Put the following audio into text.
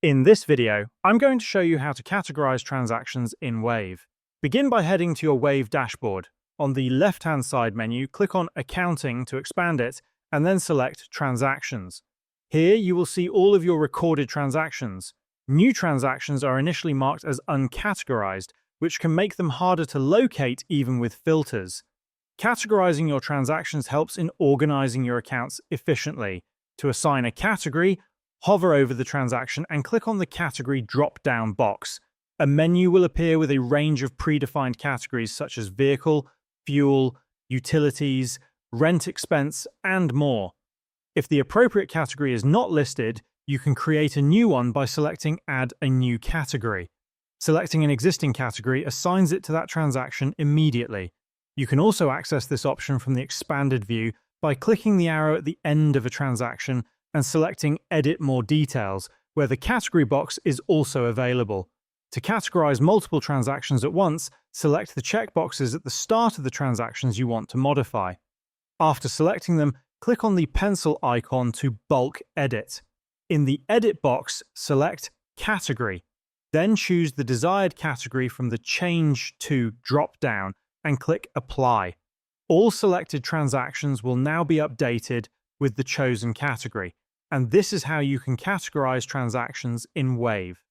In this video, I'm going to show you how to categorize transactions in Wave. Begin by heading to your Wave dashboard. On the left-hand side menu, click on Accounting to expand it, and then select Transactions. Here you will see all of your recorded transactions. New transactions are initially marked as uncategorized, which can make them harder to locate even with filters. Categorizing your transactions helps in organizing your accounts efficiently. To assign a category, hover over the transaction and click on the category drop-down box. A menu will appear with a range of predefined categories such as vehicle, fuel, utilities, rent expense, and more. If the appropriate category is not listed, you can create a new one by selecting Add a New Category. Selecting an existing category assigns it to that transaction immediately. You can also access this option from the expanded view by clicking the arrow at the end of a transaction and selecting Edit More Details, where the category box is also available. To categorize multiple transactions at once, select the checkboxes at the start of the transactions you want to modify. After selecting them, click on the pencil icon to bulk edit. In the Edit box, select Category. Then choose the desired category from the Change to drop-down and click Apply. All selected transactions will now be updated with the chosen category, and this is how you can categorize transactions in Wave.